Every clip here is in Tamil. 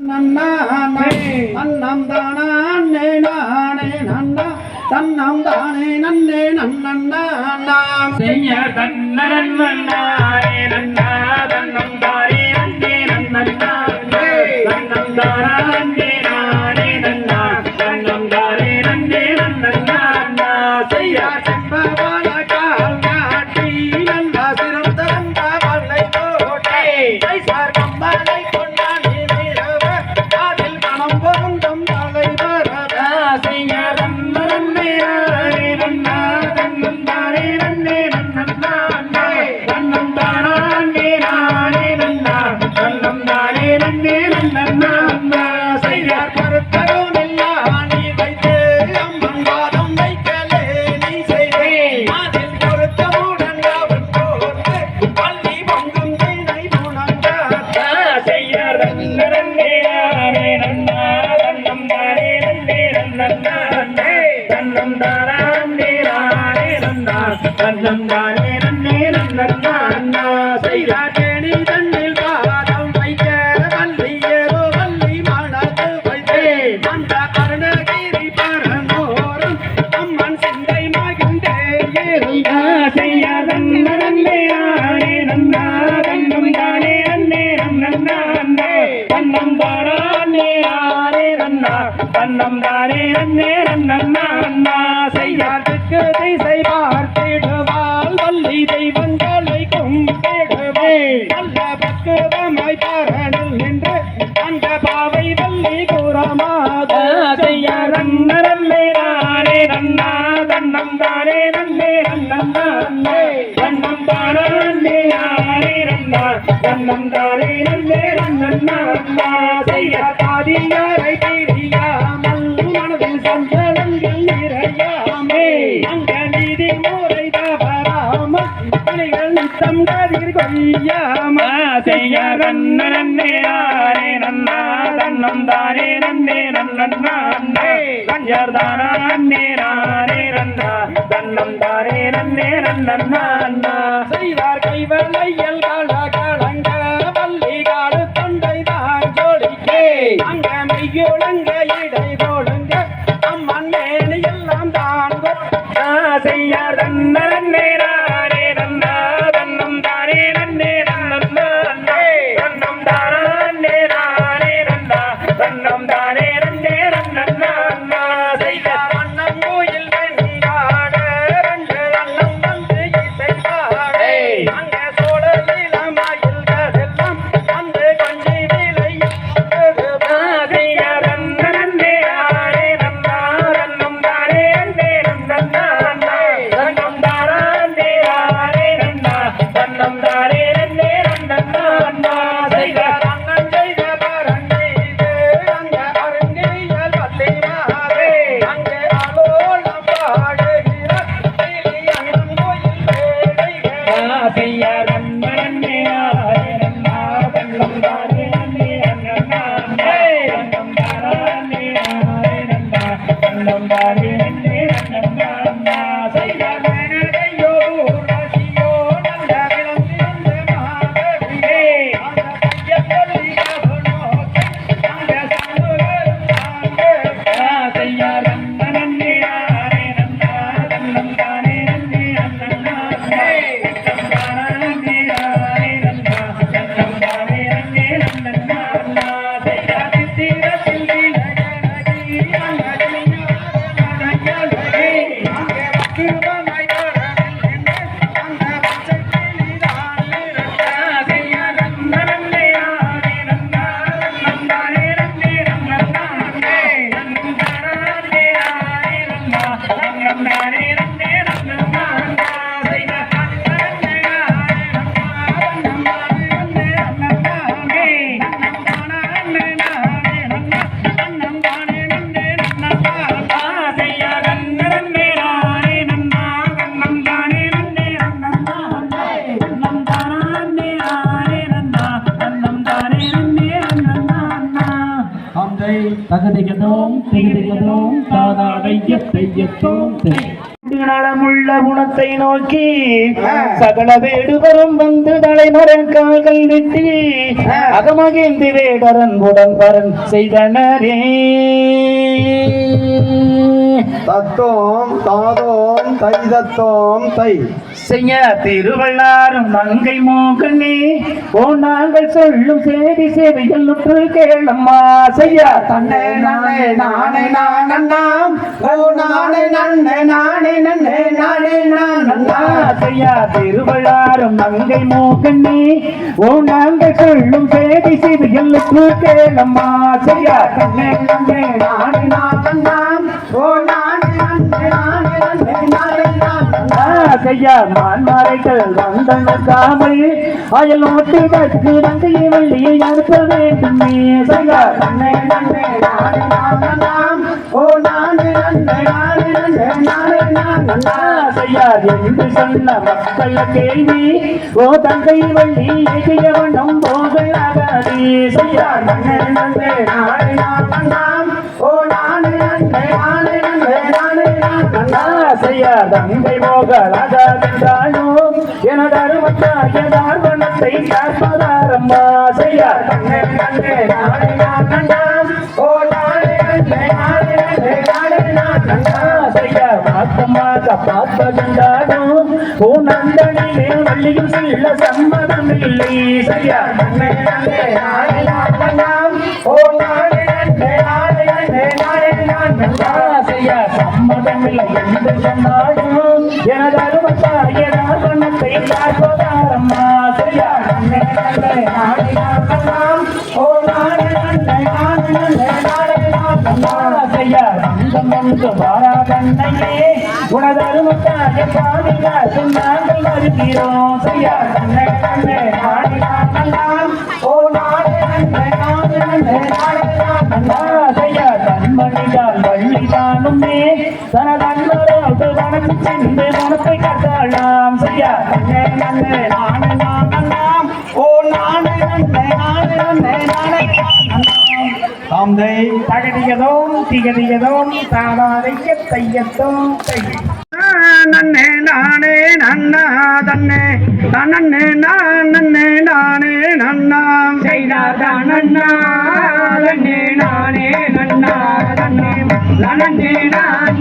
நன்னம் தானே நானே நன்னா தன்னம் தானே நன்னே நன்னா செய்ய தன்னரன் நன்னாரே நன்னா தன்னம் தானே நன்னே நன்னா தன்னம் தானே நானே நன்னா தன்னம் தானே நன்னே நன்னா செய்ய செம்பவள கால் காட்டி நல்ல சிறந்த வளை கோட்டை கைசார் கம்பளை கொண்டாடி வீரவ அதில் கணம் பொருந்தும் தலை வரவ செய்ய தன்னரன் நானே நன்னா தன்னம் தானே நன்னே நன்னா தன்னம் தானே நானே நன்னா தன்னம் தானே நன்னே நன்னா செய்ய பருத்தரும் இல்லா நீ வைத்து அம்மன் வாதம் வைக்கலே நீ செய்தே அதில் பொருத்தமுடன் அவன் போர்த்து பள்ளி பொங்கும் தினை புணர்ந்த செய்ய தன்னரன் நானே நன்னா தன்னம் தானே நன்னே நன்னா தன்னம் தானே நானே நன்னா தன்னம் தானே நன்னே நன்னா செய்ய தேனி தன்னில் பாதம் வைக்க வள்ளியேரோ வள்ளி மணத்து வைத்தே அந்த அருணகிரி பரமோரும் அம்மன் சிந்தை மகிழ்ந்தே ஏறுங்க செய்ய தன்னரன் நானே நன்னா தன்னம் தானே நன்னே நன்னா தன்னம் தானே நானே நன்னா தன்னம் தானே நன்னே நன்னா செய்ய யாருக்கு திசை பார்த்திடுவாள் வள்ளி தெய்வங்களை கும்பிடுவே நல்ல பக்குவமாய் பரணில் நின்று அந்த பாவை வள்ளி கூறமாத செய்ய தன்னரன் நானே நன்னா தன்னம் தானே நன்னே நன்னா தன்னம் தானே நானே நன்னா தன்னம் தானே நன்னே நன்னா செய்ய பாதியாரை தெரியாமல் மனதில் சஞ்சலங்கள் நிறையாமே அங்க நீதி முறை தவறாமல் பணிகள் நித்தம் கதிர் கொய்யாம செய்ய தன்னரன் நானே நன்னா தன்னம் தானே நன்னே நன்னா கஞ்சர் தானே நானே நன்னா தன்னம் தானே நன்னே நன்னா செய்தார் கைவளையல் கலங்க வள்ளி காடு தொண்டை தான் ஜோடிக்கே அங்க மெய்யுழங்க இடை போடுங்க அம்மன் மேனி எல்லாம் தான் செய்ய தன்னரன் நானே நன்னா தன்னம் தானே நன்னே நன்னா தன்னம் தானே நானே நன்னா தன்னம் தானே நன்னே நன்னா செய்ய அண்ணன் கோயில் வெண்காட ரெண்டு அண்ணன் வந்து இசைப்பாட அங்க சோழலில மயில்களெல்லாம் வந்து கொஞ்சி விலை செய்ய தன்னரன் நானே நன்னா தன்னம் தானே நன்னே நன்னா தன்னம் தானே நானே நன்னா தன்னம் தானே நன்னே நன்னா செய்ய அண்ணன் செய்த பரங்கீது அங்க அருங்கியல் வள்ளிமாவே அங்கே ஆலோலம் பாடுகிற அண்ணன் கோயில் வேலைகள் செய்ய தன்னரன் நானே நன்னா தன்னம் தானே நன்னே நன்னா தன்னம் தானே நானே நன்னா தன்னம் தானே நன்னே நன்னா செய்ய மேனகையோ ரசியோ நல்ல விளங்கிருந்த மாதவியே அந்த கையத்தொழி கவனோக்கி அங்க சண்முகரும் தாங்க செய்ய தன்னரன் நானே நன்னா தன்னம் தானே நன்னே நன்னா தன்னம் தானே நானே நன்னா தன்னம் தானே நன்னே நன்னா செய்ய சித்திரத்தில் விலகி அங்க கலிஞானகி அங்கே வக்கிரமாய் பரணில் நின்று அந்த பச்சை கிளிதான் இருக்க செய்ய தன்னரன் நானே நன்னா தன்னம் தானே நன்னே நன்னா தன்னம் தானே நானே நன்னா தன்னம் தானே நன்னே நன்னா செய்ய செய்ய தன்னரன் நானே நன்னா தன்னம் தானே நன்னே நன்னா தன்னம் தானே நானே நன்னா தன்னம் தானே நன்னே நன்னா தகதிகதோம் திகதிகதோம் தாதாடைய செய்யத்தோம் நலமுள்ள குணத்தை நோக்கி சகல வேடுவரும் வந்து தலைமறைக்கால்கள் வெட்டி அகமகிழ்ந்து வேடரன் உடன்பரன் செய்தனரே. தத்தோம் தாதோம் தை தத்தோம் தை செய்ய திருவள்ளாரும் மங்கை மோகனே ஓ நாங்கள் சொல்லும் சேதி சேவைகள் உற்று கேளம்மா. செய்ய தன்னே நானே நானே நானண்ணாம் ஓ நானே நன்னே நானே நன்னே நானே நானண்ணா. செய்ய திருவள்ளாரும் மங்கை மோகனே ஓ நாங்கள் சொல்லும் சேதி சேவைகள் உற்று கேளம்மா. செய்ய தன்னே நன்னே நானே நானண்ணாம் ஓ நானே நன்னே நானே நன்னே நானே நானண்ணா. செய்ய மான்மாரைகள் வந்தனக்காமல் அயல் நோட்டு கட்டு வங்கையை வள்ளியை அனுப்ப வேண்டுமே. செய்ய தன்னே நன்னே நானே நானண்ணாம் ஓ நானே நன்னே நானே நன்னே நானே நானண்ணா. செய்யார் என்று சொன்ன மக்கள் கேள்வி ஓ தங்கை வள்ளி எகியவனம் போகலாகாதே. செய்யார் தன்னே நன்னே நானே நானண்ணாம் ஓ நானே நன்னே நானே நன்னே நானே நானண்ணா. செய்யார் தங்கை போகலாகாதென்றாலும் எனது அருமத்தாயதார் வனத்தை காப்பதாரம்மா. செய்யார் தன்னே நன்னே நானே நானண்ணாம் ஓ நானே நன்னே நானே நன்னே நானே நானண்ணா. செய்யார் மாத்தமாக பார்ப்பதென்றாலும் ஓ நந்தனிலே வள்ளியும் செல்ல சம்மதம் இல்லை. செய்யார் தன்னே நன்னே நானே நானண்ணாம் ஓ நானே நன்னே நானே நன்னே நானே நானண்ணா. செய்யார் சம்மதமில்லை என்று சொன்னாலும் எனது அருமத்தாயதார் வனத்தை காப்பதாரம்மா. செய்யார் தன்னே நன்னே நானே நானண்ணாம் ஓ நானே நன்னே நானே நன்னே நானே நானண்ணா. செய்யார் அங்கம் ஒன்று வாராதன்னையே உனது அருமத்தாய பாதுகாத்து நாங்கள் வருகிறோம். செய்யார் தன்னே நன்னே நானே நானண்ணாம் ஓ நானே நன்னே நானே நன்னே நானே நானண்ணா. செய்யார் தன்மணியால் வள்ளி தானுமே தனது அன்பரோடு வனத்து சென்று வனத்தை கட்டாளாம். செய்யார் தன்னே நன்னே நானே நானண்ணாம் ஓ நானே நன்னே நானே நன்னே நானே நானண்ணா. தாம்தை தகதியதோம் திகதியதோம் தாவாதைக்க தையத்தோம் தை. நன்னே நானே நன்னா தன்னே நன்னே நன்னே நானே நன்னாம் செய்தார் தானண்ணா நன்னே நானே நன்னா நன்னே நன்னே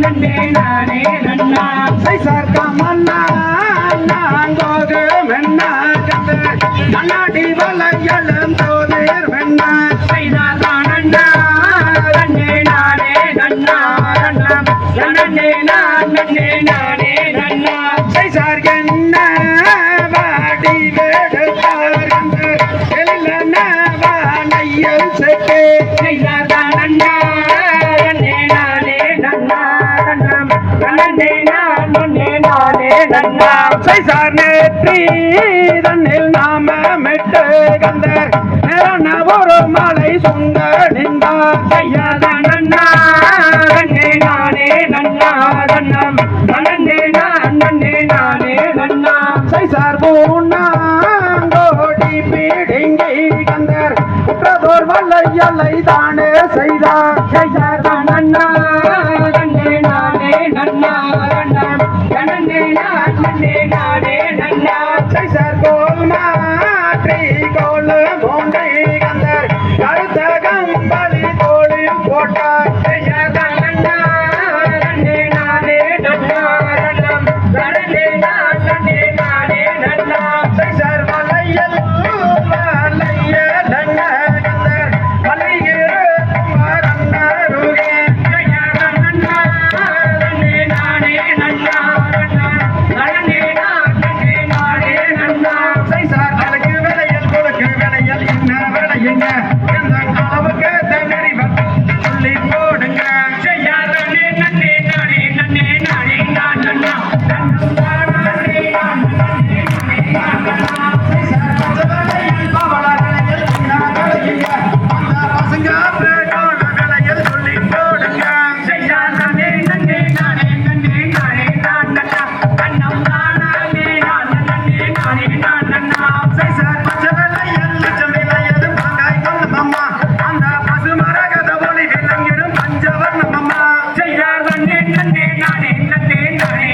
நன்னே நானே நன்னா. சைசார்க்கமன்னா நாங்கோது மென்னா கந்து நன்னாடி வலையலும் தோதிர் மென்னா. செய்தார் தானண்ணா நன்னே நானே நன்னா நன்னா நன்னே நன்னே நானே நன்னா. சைசார் என்ன வாடி வேடுத்தார் கந்து எழிலன வானையில் செட்டு. செய்தார் தானண்ணா நன்னே நானே நன்னா நன்னா நன்னே நன்னே நானே நன்னா. சைசார் நேற்றி தன்னில் நாம மெட்டு கந்தர் நிறன ஒரு மலை சுங்க நின்றார். செய்யார் தானண்ணா நன்னே நானே நன்னா நன்னா நன்னே நன்னே நானே நன்னா. சைசார் பூனாங்கோடி பீடிங்கை கந்தர் குற்றதோர் வல்லையலை தானே செய்தார். செய்தார் தானண்ணா நன்னே நானே நன்னா நன்னா நன்னே நன்னே நானே நன்னா. சைசார் கோல் மாற்றி கோல் போண்டை கந்தர் கருத்த கம்பளி தோளில் போட்டார். செய்யார் தானண்ணா நன்னே நானே நன்னா நன்னா நன்னே நன்னே நானே நன்னா. சைசார் வலையல் வலையலங்க கந்தர் வலையிரு குமரன்னருகே. செய்யார் தானண்ணா நன்னே நானே நன்னா நன்னா நன்னே நன்னே நானே நன்னா. சைசார் அழகு விளையல் கொடுக்கு விளையல் இன்ன விளையுங்க எந்த அளவுக்கு தன்னறிவ சொல்லி போடுங்க. செய்யார் நன்னே நன்னே நானே நன்னே நானே நன்னா நன்னா நானே நன்னே விளையல் பவள விளையல் இன்ன விளையுங்க அந்த பசங்க பேட்டோட விளையல் சொல்லி போடுங்க. செய்யார் நன்னே நன்னே நானே நன்னே நானே நன்னா நன்னம் நானே நன்னே நானே நன்னா. சைசார் பச்சை விளையல் லட்சம் விளையது மாங்காய் கொல்லமம்மா அந்த பசு மரகத ஒளி விளங்கிடும் பஞ்சவர்ணமம்மா. செய்யார் நன்னே நன்னே நானே நன்னே நானே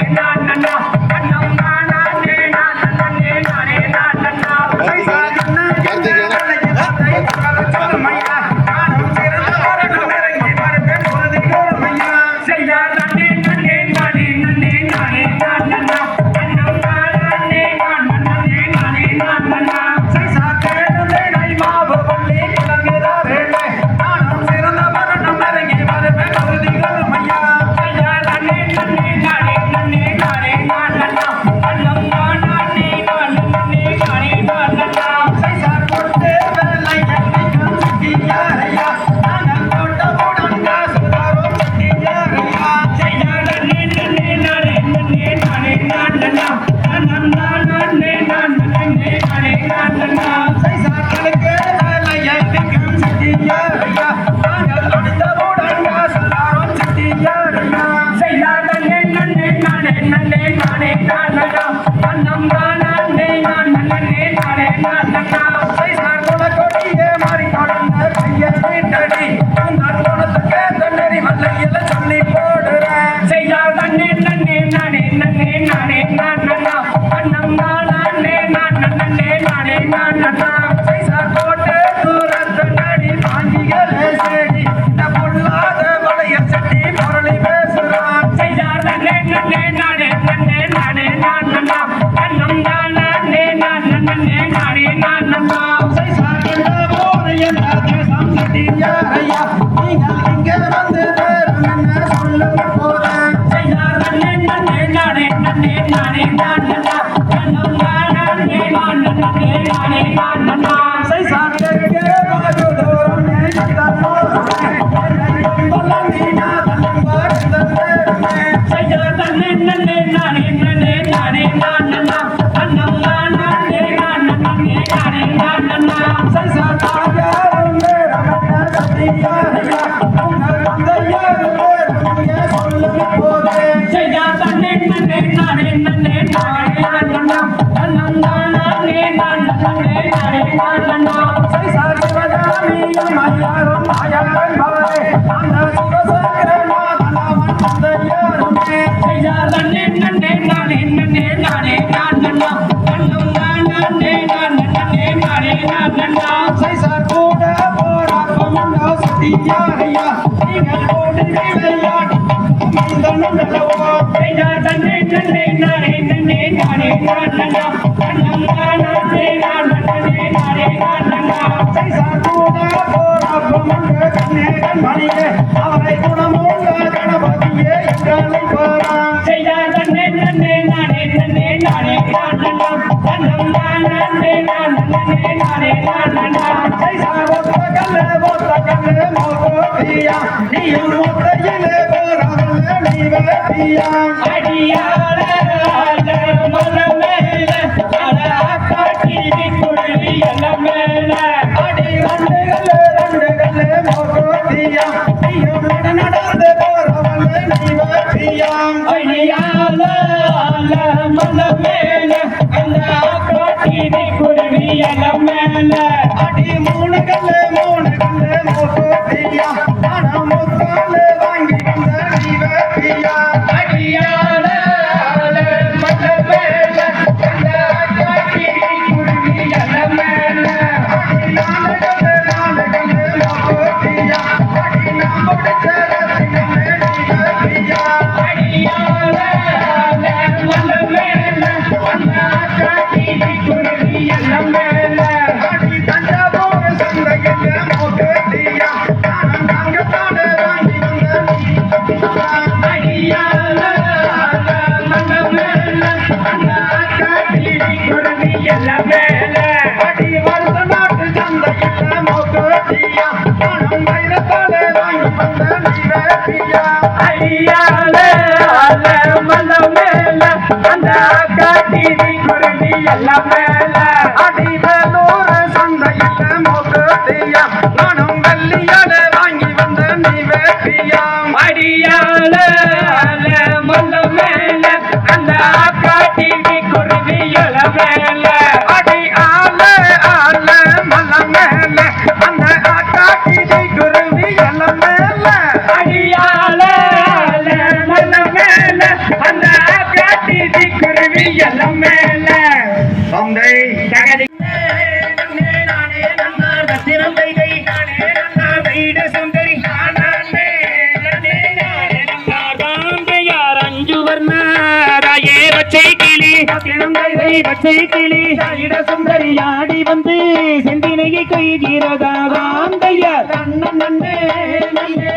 ஐயா நீங்கள் இங்கே வந்து தேரும் என்ன சொல்லுங்க போறேன் அவரை குணமுள்ள கணபதியே நீயும் மொத்தையிலே போறவல்ல நீ வேட்டியா அடியார மலமேல காட்டி குழி எல்லமேல அடி ரெண்டுகளே மோகோட்டியா நீயும் நடந்து போறவல்ல நீ வேட்டியா அடியார மலமேல காட்டி குழி எல்லமேல அடி மூணு கல்லே மோகோட்டியா முத்தாலே வாங்கி வந்த நீ வேட்டியா அடியார மலமேல காட்டி குழி எல்லமேல அடி நானே மோகோட்டியா அடி நாம் முடிச்ச ரத்தினமே நீ வேட்டியா அடியார மலமேல காட்டி குழி எல்லமேல அடி தஞ்சாவூர் சந்தையில மோகோட்டியா அடி வருஷ நாட்டு சந்தையில மோகோட்டியா பணம் வைரத்தாலே வாங்கி வந்த நீ வேட்டியா ஐயால மலமேல அந்த காட்டி குருவி எல்லாம் மேல அடி வேலூர் சந்தையில மோகோட்டியா பணம் வெள்ளியாலே வாங்கி வந்த நீ வேட்டியா அடியால மலமேல அந்த காட்டி குருவி எல்லாம் மேல அடி ஆல மலமேல அந்த காட்டி குருவி எல்லாம் மேல அடியால மலமேல அந்த காட்டி குருவி எல்லாம் மேல தந்தை தகதி பச்சை கிளி சுந்தரி ஆடி வந்து செந்தினையை கொய்கிறதாந்தையார்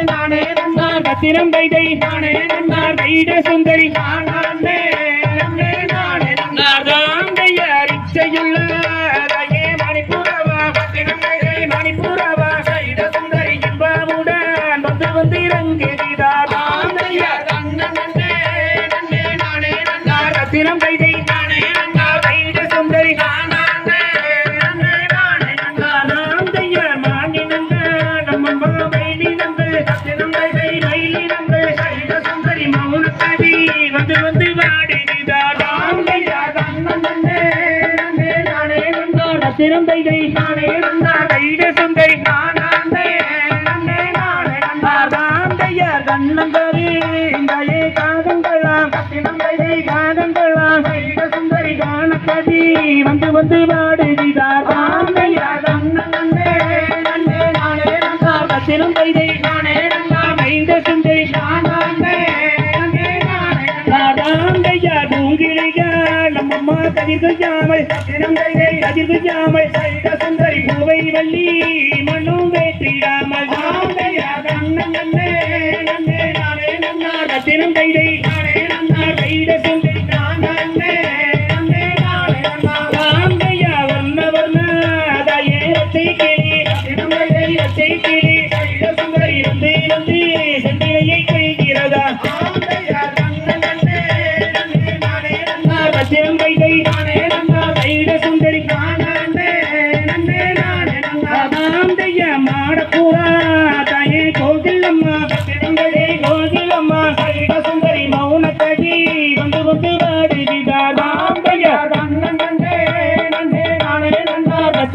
நானே நன்னார் கத்திரம் கைதை நானே நன்னார் கைட சுந்தரி நானே நன்னார் இச்சையுள்ள மணிப்புறவா கத்திரம் கைதை மணிப்புறவா கைட சுந்தரி என்பாவுடன் வந்து வந்து இறங்குகிறார் கத்திரம் கைதை திறந்தைதை நானே நன்னார் கைட சுந்தரி நானந்தையார் கண்ணந்தரி இந்தையே காதங்களாம் திறந்தைதை காதங்களாம் கைட சுந்தரி காணக்கதி வந்து வந்து வாடுகிறார் நன்னே நானே நன்னார் திறந்தைதை நானே நன்னார் கைட சுந்தரி நானந்தையார் பூங்கிழியார் நம்மம்மா கதிர்கொய்யாமல் கதிர்கொய்யாமல் கைட சுந்தரி பூவை வள்ளி மண்ணும் வேற்றிடாமல்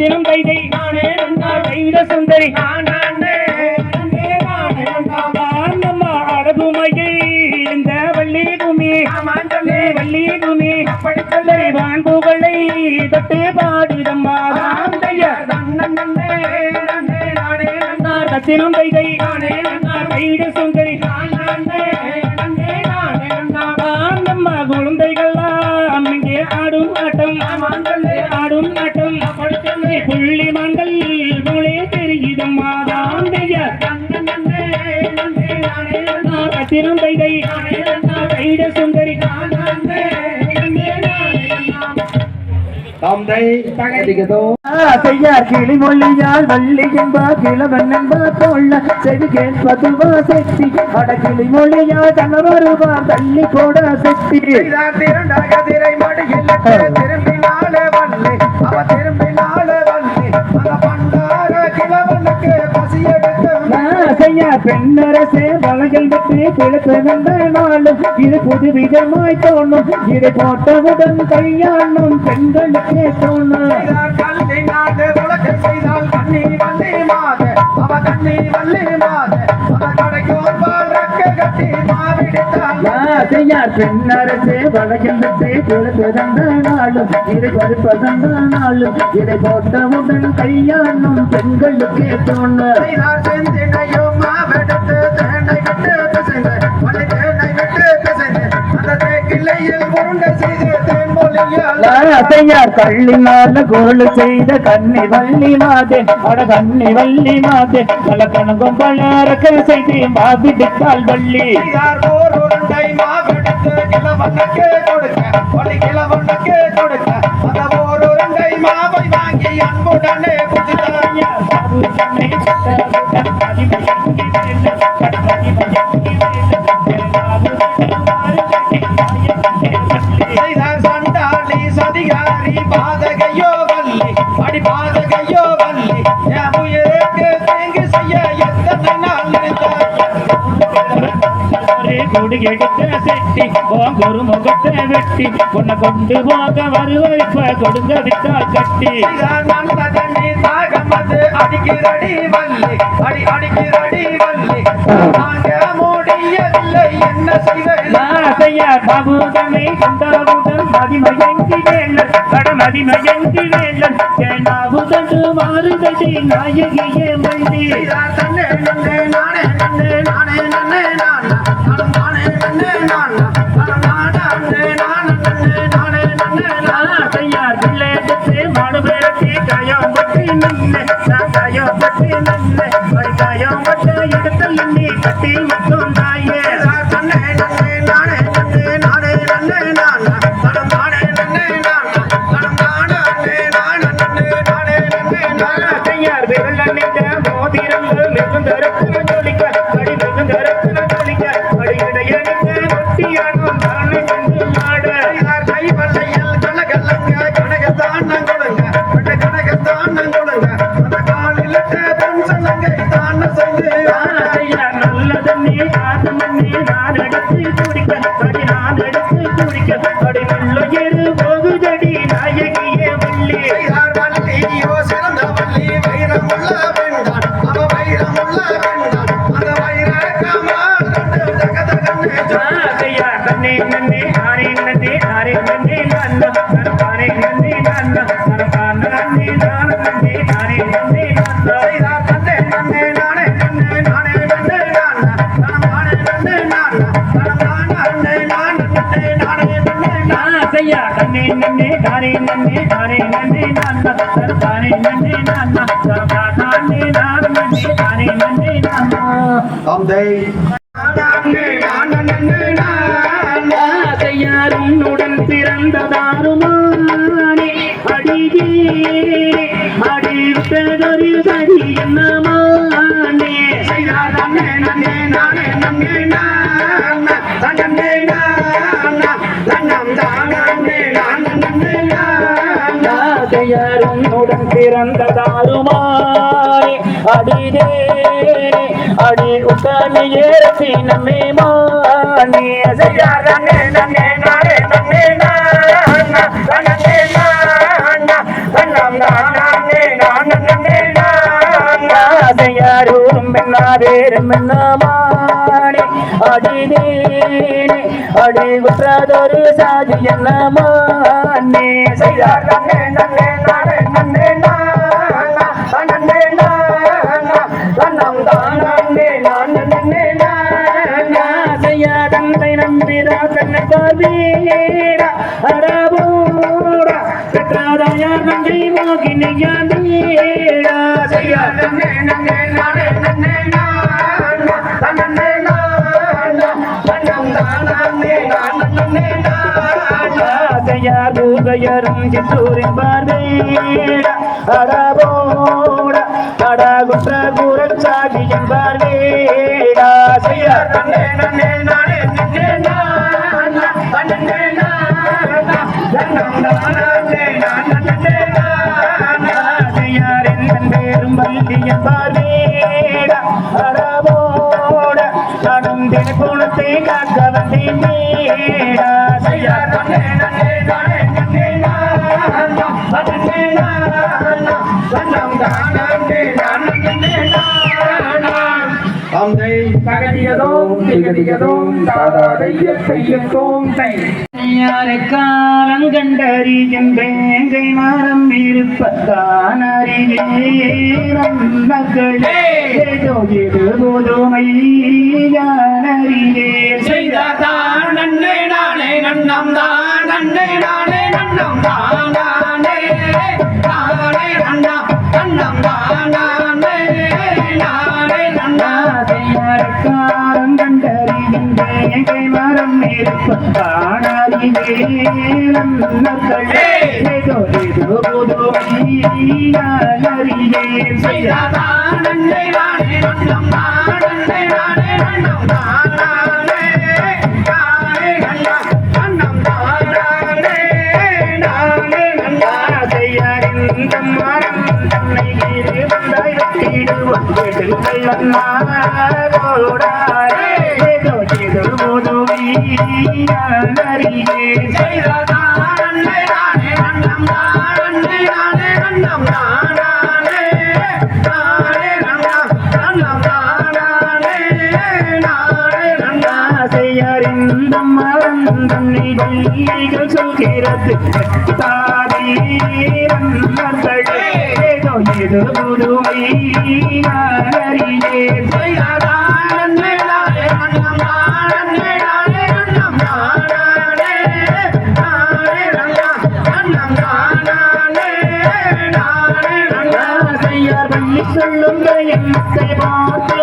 ரத்தினம் கைதை நானே நன்னா கைத சுந்தரி நானே நன்னே நானே நன்னா நம்ம அழகுமையை இந்த வள்ளி குமி ஆமாண்டலே வள்ளி குமி அப்படி சொல்லு வான்புகளை தொட்டு பாடிடம்மா ஆந்தைய நன்னே நன்னே நானே நன்னா ரத்தினம் கைதை நானே நன்னா கைத சுந்தரி நானே நன்னே நானே நன்னா நம்ம குழந்தைகள்லாம் இங்கே ஆடும் ஆட்டம் ஆமாண்டலே ஆடும் ஆட்டம் அப்படி சொல்லு புள்ளி மங்கள் போலே தெரியுதம்மா ஆந்தைய நன்னே நன்னே நானே நன்னா ரத்தினம் கைதை நானே நன்னா கைத சுந்தரி நானே நன்னே நானே நன்னா தந்தை தகதிகதோ செய்யார் கிளிமொழியால் வள்ளி என்பா கிழவன் என்பா தோல்ல செவி கேட்பதுவா செட்டி அட கிளிமொழியால் தனவருவார் தள்ளி போட செட்டி திரண்டாக திரை மடியில் திரும்பினாலே வல்லே அவ திரும்பினாலே வல்லே அந்த பண்டார கிழவனுக்கு பசி எடுத்து செய்யார் பெண்ணரசே வளைகள் விட்டு கிழக்கு வந்த நாளும் இது புதுவிதமாய் தோணும் இதை போட்டவுடன் கையாளும் பெண்களுக்கே தோணும் கல்வி நாடு உலக செய்தால் கண்ணி வள்ளி மாத அவ கண்ணி வள்ளி மாத அவ கடைக்கும் பாலக்க கட்டி மாவிடுத்தாள் செய்யார் பெண்ணரசே வளைகள் விட்டு கிழக்கு வந்த நாளும் இது கருப்பதந்த நாளும் இதை போட்டவுடன் கையாளும் பெண்களுக்கே தோணும் செய்தார் செந்தினையும் மாவெடுத்து தேனை விட்டு பிசைந்து வள்ளி தேனை விட்டு பிசைந்து அந்த தேக்கிள்ளையில் உருண்டை செய்து தேன்மொழியால் செய்யார் கள்ளினால கோல் செய்த கண்ணி வள்ளி மாதே அட கண்ணி வள்ளி மாதே பல கணக்கும் பலரக்க செய்து மாவிடுத்தாள் வள்ளி செய்தார் ஓர் உருண்டை மாவெடுத்து கிழவனுக்கு கொடுக்க வள்ளி கிழவனுக்கு கொடுக்க அந்த ஓர் உருண்டை மாவை வாங்கி அன்புடனே புதிதார் செய்தார் சண்டாளி சதிகாரி பாதகையோ வள்ளி அடி பாதகையோ வள்ளி என் உயிருக்கு தீங்கு செய்ய எத்தனை நாள் நினைத்தார் கொடி எடுத்த செட்டி ஒரு முகத்தை வெட்டி உன்னை கொண்டு போக வருவ கொடுங்க விட்டால் கட்டி செய்தார் நல்ல தண்ணி தாகமது அடிக்கிறடி வள்ளி அடி அடிக்கிறடி வள்ளி தாங்க முடியவில்லை என்ன செய்வேன் செய்யார் பாபுதனை கொண்டவுடன் மதிமயங்கி வேலன் கடமதிமயங்கி வேலன் ஏனாவுதண்டு மாறுதடி நாயகியே மல்லி செய்தார் தன்னே நன்னே நானே நன்னே நானே நன்னே நானா தனம் நானே நன்னே நானா தனம் நானா நன்னே நானா நன்னே நானே நன்னே நானா செய்யார் பிள்ளைக்கு மாடு பிறக்கி காயம் பற்றி நின்று காயம் பற்றி நின்று காயம் பற்றி எடுத்தல் நீ கட்டி மட்டும் தாயே செய்தார் தன்னே நன்னே நானே நன்னே நானே நன்னே நானா தனம் நானே நன்னே நானா தனம் நானா நன்னே நானா நன்னே நானே நன்னே நானா செய்யார் விரல் அணிந்த மோதிரங்கள் மிகுந்தரக்கு ஜொலிக்க அடி மிகுந்தரக்கு ஜொலிக்க அடி இடையணிந்த ஒட்டியானும் தானே சென்று மாட செய்தார் கை வல்லையில் கனகலங்க கனகத்தானம் கொடுங்க அந்த கனகத்தானம் கொடுங்க அந்த காலிலிட்டு பொன் சலங்கை தான செய்து செய்யார் நல்லது நீ காது மண்ணி நான் எடுத்து குடிக்க அடி நான் எடுத்து குடிக்க அடி நல்லுயிர் போகுதடி நாயகியே வள்ளி செய்தார் வள்ளியோ சிறந்த வள்ளி வைரமுள்ள பெண்தான் அவ வைரமுள்ள பெண்தான் அந்த வைர கமால் ரெண்டு ஜகதகன்னு செய்யார் தன்னே நன்னே ஆரே நன்னே ஆரே நன்னே நன்ன தானே நன்னே நன்ன தானே நன்னே நன்னே ஆரே நன்னே நன்ன செய்தார் தன்னே நன்னே நானே நன்னே நானே நன்னே நானா தனம் நானே நன்னே நானா தனம் நானா நன்னே நானா நன்னே நானே நன்னே நானா செய்யார் தன்னே நன்னே ஆரே நன்னே ஆரே நன்னே நன்ன தானே நன்னே நன்ன தானே நன்னே ஆரே நன்னே நன்ன தந்தை நானே நானா நன்னே நானா செய்யாரும் உடன் பிறந்ததாருமானே அடியே அடித்ததொரு சரி என்னமானே செய்தார் நன்னே நன்னே நானே நன்னே நானா தன்னே நானா தன்னம் தானே நானா நன்னே நானா செய்யாரும் உடன் பிறந்ததாருமானே அடியே அடி உத்தானியே நம்மே மானே செய்தார் நன்னே நன்னே நானே நன்னே நானா தன்னே நானா தன்னம் தானே நாவேரும் என்னமானே அடிதேனே அடி குற்றாதொரு சாதி என்னமானே செய்தார் நன்னே நன்னே நானே நன்னே நானா நன்னே நானா தன்னம் தானே நான் நன்னே நானா செய்யா தந்தை நம்பிரா தன்னை பார்வீரா அரபூரா பெற்றாதாயா நன்றி மோகினியா நீரா செய்யா நன்னே நன்னே நானே நன்னே நானா நன்னே நானா தன்னம் தானே நான் நன்னே நானா செய்யா பூகையரும் சித்தூரின் பார்வீரா அரபூரா அடா குற்ற கூறச்சாகியின் பார்வீரா செய்யா நன்னே நன்னே நானே நன்னே நானா நன்னே நானா தன்னம் தானே நான் நன்னே நானா செய்யாரின் தன்பேரும் வல்லியன் பார்வீரா அரபோட நானும் தினக்குணத்தை காக்க வந்தேன் நீடா செய்யா நன்னே நன்னே நானே நன்னே நானா நன்னே நானா தன்னம் தானே நான் நன்னே நானா தந்தை தகதியதோம் திகதியதோம் தாதாதைய கையத்தோம் தை யாரைக்காலம் கண்டறியும் வேங்கை மரம் இருப்பத்தான் அறிவேரம் மக்களே ஏதோ இது புதுமை யானறிவே செய்ததான் நன்னை நானே நன்னம் தான் நன்னை நானே நன்னம் தானே நானே நன்னம் நன்னம் தானே நானே நன்னம் யாரைக்காலம் கண்டறியும் வேங்கை மரம் இருப்பத்தான் அறிவேரம் மக்களே ஏதோ இது புதுமை யானறிவே செய்ததான் நன்னை நானே நன்னம் தான் நன்னை நானே நன்னம் தானே நானே நன்னம் நன்னம் தானே நானே நன்னம் செய்யாரின் மரம் தன்னை கீழே வந்தாய் வெட்டிடுவோம் வீட்டில் கள்ளன்னாரோடாரே ஏதோ ஏதோ புதுமை யானறிவே செய்ததான் நன்னை நானே நன்னம் தான் நன்னை நானே நன்னம் தானே நானே நன்னம் நன்னம் தானே நானே நன்னம் செய்யாரின் மரம் தன்னை வள்ளிகள் சொல்கிறது தாரீரம் நர்களே ஏதோ ஏதோ புதுமை யானறிவே செய்ததான் நன்னை நானே நன்னம் தான் நன்னை நானே நன்னம் தானே நானே நன்னம் நன்னம் தானே நானே நன்னம் செய்யார் பள்ளி சொல்லும் எண்ணத்தை பார்த்து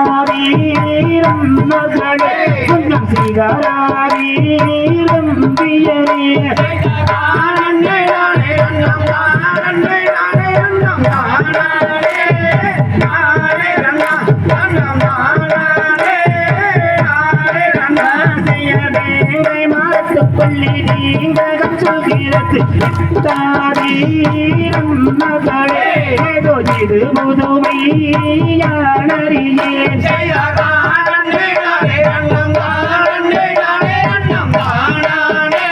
அவிவரிப்பதராவீரம் மகளே கொஞ்சம் செய்தாரீரம் பியரே செய்ததான் நன்னை நானே நன்னம் தான் நன்னை நானே நன்னம் தானே நானே நன்னம் நன்னம் தானே நானே நன்னம் செய்யவேங்கை மரத்து பள்ளி நீங்ககம் சொல்கிறது தாரீரம் மகளே ஏதோ இது புதுமை யானறியே செய்ததான் நன்னை நானே நன்னம் தான் நன்னை நானே நன்னம் தானே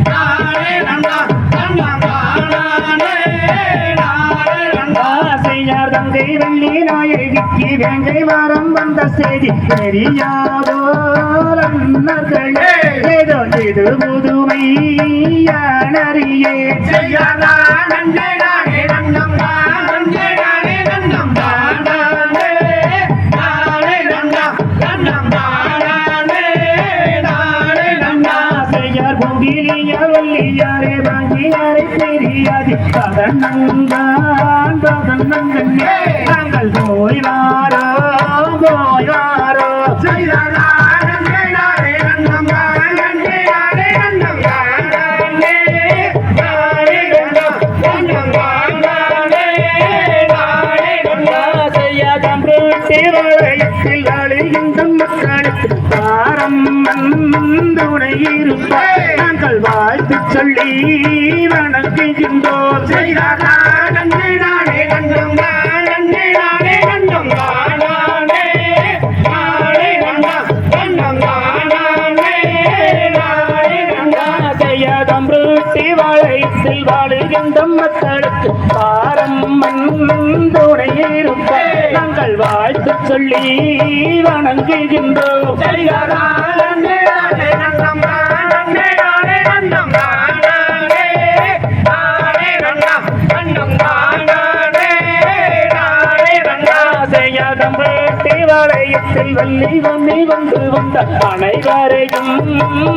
நானே நன்னம் நன்னம் தானே நானே நன்னம் செய்யார் தங்கை வெள்ளி நாயகிக்கு வேங்கை மரம் வந்த செய்தி தெரியாதோர் அன்னர்களே ஏதோ இது புதுமை யானறியே செய்ததான் நன்னை நானே நன்னம் தான் நன்னை நானே நன்னம் தானே நானே நன்னம் நன்னம் தானே நானே நன்னம் செய்யார் பூங்கிலியார் வள்ளியாரே வாங்கியாரை தெரியாது பதன்னங்கான் பதன்னங்கண்ணே நாங்கள் போய் வாரோ செய்ததான் நன்னை நானே நன்னம் தான் நன்னை நானே நன்னம் தானே நானே நன்னம் நன்னம் தானே நானே நன்னம் செய்யாதம் ரொட்டி வளையத்தில் அழிகின்ற மக்களுக்கு தாரம் வந்துணை இருப்பார் நாங்கள் வாழ்த்து சொல்லி வணங்குகின்றோர் செய்ததான் நன்னை நானே நன்னம் தான் நன்னை நானே நன்னம் தானே நானே நன்னம் நன்னம் தானே நானே நன்னம் செய்யாதம் ரொட்டி வளையத்தில் வயத்தில் வாழுகின்ற மக்களுக்கு பாரம் துணை இருக்க நாங்கள் வாழ்த்து சொல்லி வணங்குகின்றோம். வளையத்தில் வள்ளி வம்மி வந்து வந்த அனைவரையும்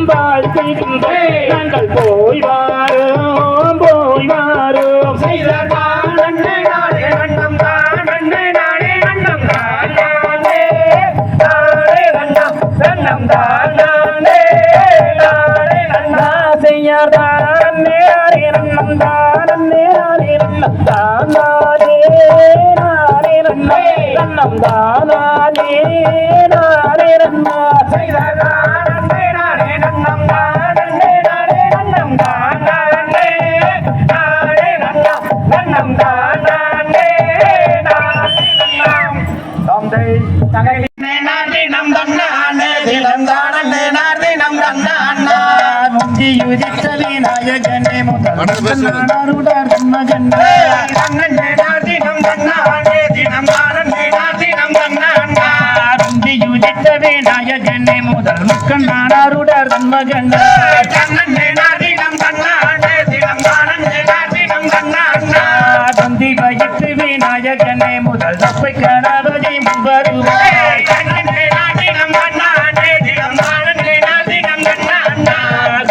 வாழ்த்துகின்றோம். நாங்கள் போய் வாரோம் போய் வாரோம் விநாயகனே முதல் முக்கண்ணாருடர் தன்மகன் தந்தி வயிற்று விநாயகனே முதல் தப்பை கணபதி முன்வருவாய்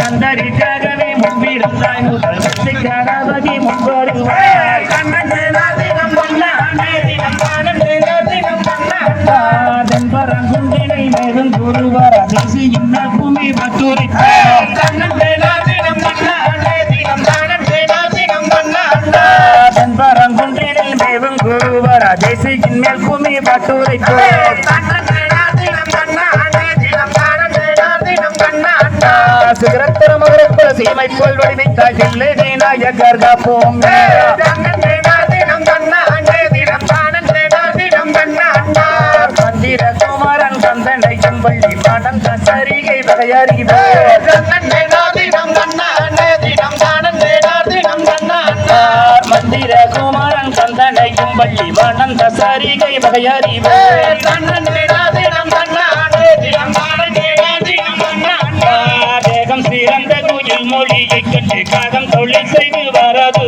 கந்தரிக்காகவே முன்பிருந்தாய் முதல் தப்பை கணபதி முன்வருவாய் தென்பரங்குண்டினை மேலும் குருவார் அதிசி இன்ன பூமி பட்டுரித்தார் தென்பரங்குண்டினை மேலும் குருவார் அதிசியின் மேல் பூமி பட்டுரித்தார் சிகரத்திர மகரப்புற சீமை போல் வடிவைத்தாய் செல்லே விநாயகர் காப்போம் குமாரன் கந்தனை செம்பள்ளி மாடன் சரிகை வகையறிவார் மந்திர குமாரன் கந்தனை செம்பள்ளி மாடன் சரிகை வகையறிவார் தேகம் சிறந்த குயில் மொழியை கட்டு காதம் தொழில் செய்து வரது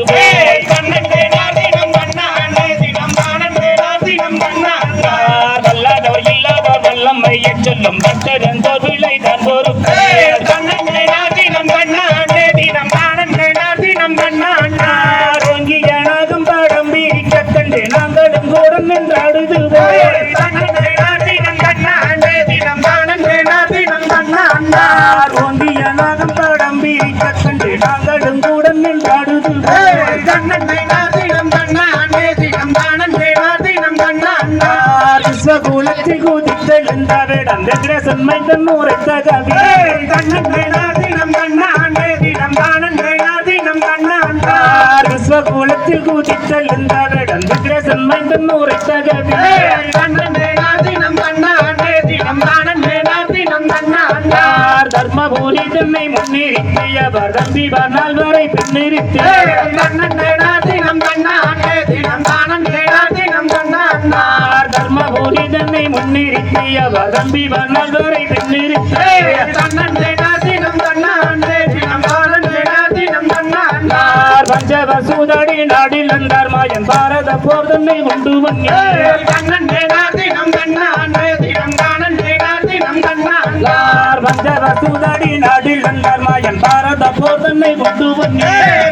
சொல்லும் பக்தரந்தோர் விளை தான் ஒரு ரோங்கியனாகும் படம் வீக்க கண்டு நாங்களும் கூட நின்றாடுது ரோங்கியனாகும் படம் வீக்க கண்டு நாங்களும் கூட நின்றாடுது விஸ்வகுலத்தில் குதித்தெழுந்தவிடம் வெங்கடேசன் மைந்தன் உரைத்த கவி விஸ்வகுலத்தில் குதித்தெழுந்தவிடம் வெங்கடேசன் மைந்தன் உரைத்த கவி தர்மபுரி தன்னை முன்னிறுத்தியவர் தம்பி நாள் வரை பின்னிறுத்தி தர்மபுரி தன்னை முன்னிறுத்தியவர் தம்பி நாள் வரை பின்னிறுத்தி பஞ்சவசூதடி நாடில் வந்தார் மாயன் பாரத போர் தன்னை கொண்டு வந்தார் பஞ்சவசூதடி நாடில் வந்தார் மாயன் பாரத போர் தன்னை கொண்டு வந்தார்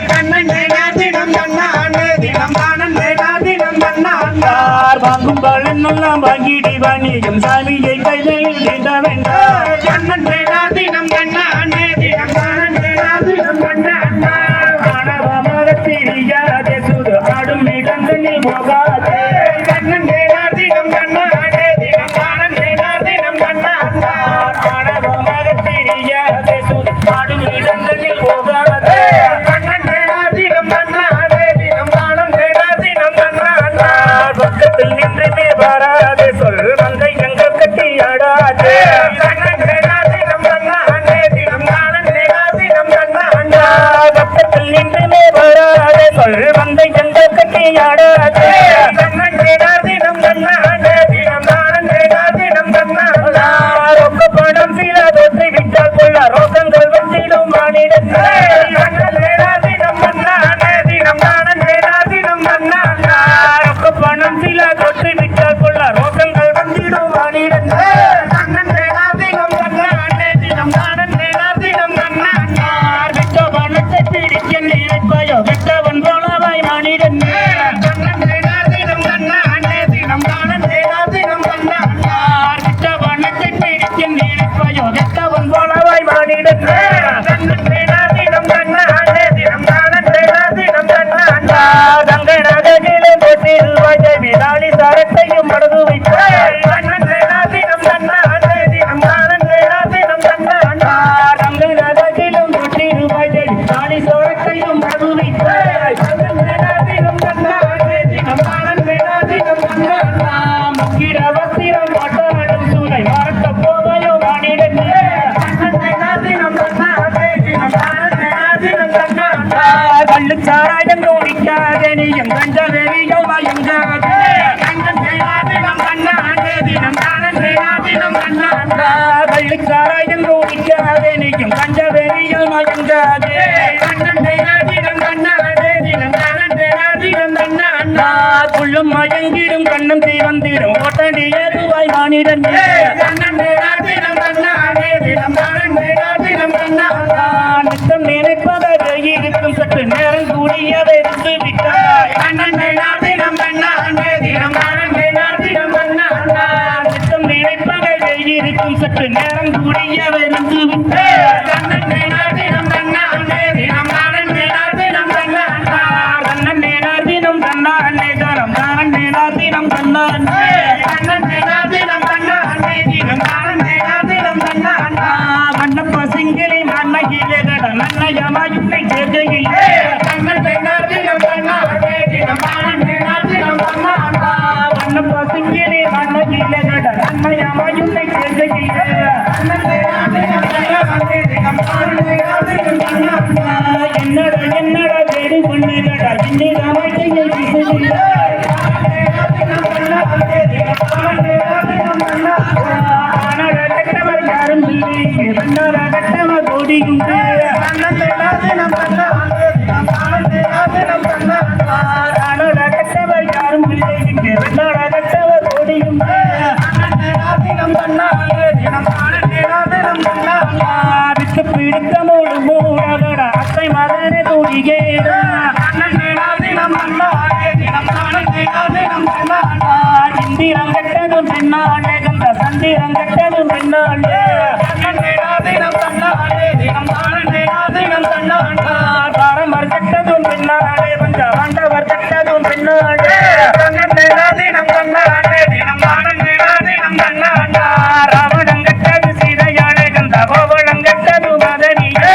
வாங்கும் பலன் எல்லாம் வாங்கிடி வாணியம் சாமியை கைகளில் நீண்ட வேண்டார் தெரியாதே சுடு ஆடும் இடங்களில் போகாதே தெரியாதே சுடு ஆடும் இடங்களில் போகாதே பக்கத்தில் நின்று வராதே சொல் மந்தை எங்கள் கட்டி ஆடாதே பக்கத்தில் நின்று முக்கிட வஸ்திரம் மாட்டாடும் சூளை மறக்க போவையோ வாணிடனே கள்ளுச்சாராயம் குடிக்காதே நீயும் கஞ்ச வெறியோ மயங்காதே கள்ளுச்சாராயம் குடிக்காதே நீயும் கஞ்ச வெறியோ மயங்காதே குள்ளும் மயங்கிடும் கண்ணம் தீவந்திடும் ஓட்டடி ஏதுவாய் வாணிடன் நித்தம் நினைப்பதாக இருக்கும் சற்று நேரம் கூடியதை இருந்து விட்டாய் நித்தம் நினைப்பதாக இருக்கும் சற்று நேரம் கூடியதை இருந்து விட்டாய் என்னடா பேரு பண்ணுடா யாரும் கட்டவர் ஓடியுண்டு கட்டவர் யாரும் கட்டவர் ஓடியுண்டு விட்டு பிடித்தமோடு மூடகட அத்தை மதனை தூடிகேடா இந்திரம் கட்டதும் பெண்ணாண்டே கந்த சந்திரம் கட்டதும் பெண்ணாண்டே தாரமர் கட்டதும் பெண்ணாண்டே பஞ்ச பாண்டவர் கட்டதும் பெண்ணாண்டே ராவணம் கட்டது சீதையாளே கந்த கோவளம் கட்டது மதனியே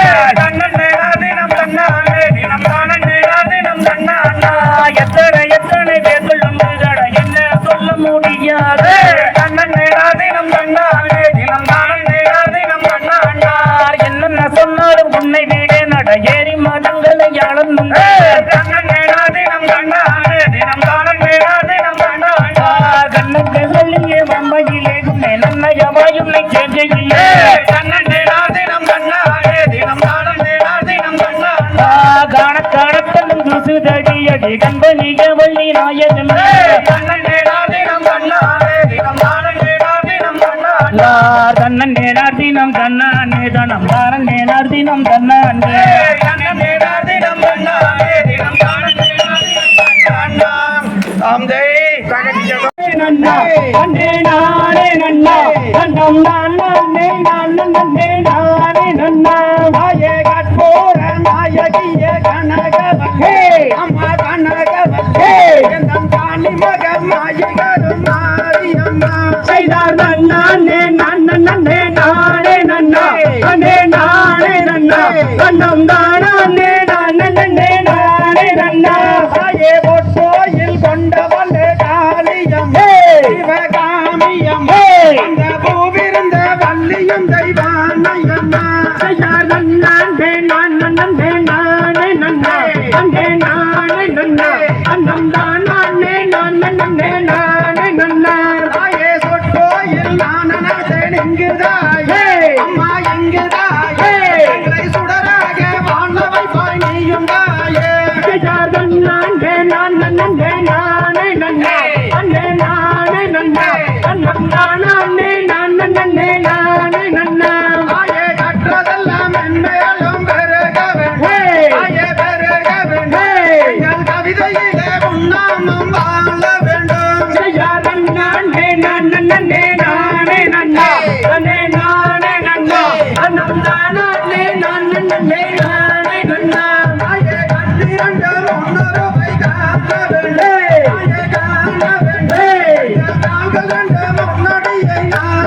எத்தனை பேர்கள் உண்டுகட என்ன சொல்ல முடியாது என்னென்ன சொன்னாலும் உன்னை வீடே நட ஏறி மதங்களை அளந்துண்டு கண்ணத்தை சொல்லியே வம்மையிலே உன்னை நன்னயமாயும் செஞ்சையிலே காணக்காணத்தனும் துசுதடியடி கண்பனிக வள்ளி நாயகன் தன்னன் நேனார் தினம் தன்னானே தனம் தாரன் நேனார் தினம் தன்னானே நன்னே நானே நன்னா நன்னம் நானே நானே நானே நன்னா மாயே கற்பூர நாயகிய கனகவல்லே அம்மா கனகவல்லே எந்தன் காணி மக மாயகரும் மாரியம்மா செய்தார் நன்னானே நானே நானே நன்னா நன்னே நானே நன்னா நன்னம் நானே நானே நானே நன்னா மாயே பொற்கோயில் கொண்டவளே காளியம் சிவகாமியம் அந்த பூவிருந்த வள்ளியும் தெய்வானையம்மா செய்தார் நன்னானே நானே நானே நன்னா நன்னே நானே நன்னா நன்னம் நானே நானே நானே நன்னா தாயே சொற்கோயில் நானனே எங்குதாயே அம்மா எங்குதாயே எங்களை சுடராக வாழ வைப்பாய் நீயும் தாயே செய்தார் நன்னானே நானே நானே நன்னா நன்னே நானே நன்னா நன்னம் நானே நானே நானே நன்னா தாயே கற்றதெல்லாம் மென்மேலும் பெருகவே தாயே பெருகவே எங்கள் கவிதையிலே உண்ணாமும் வாழ வேண்டும் செய்தார் நன்னானே நானே நானே நன்னா நன்னே நானே நன்னா நன்னம் நானே நானே நானே நன்னா தாயே கட்டிரண்டு ஒன்னொருவை காக்க வேண்டும் தாயே காண வேண்டும் தாங்கள் கண்டு முன்னடியை நான்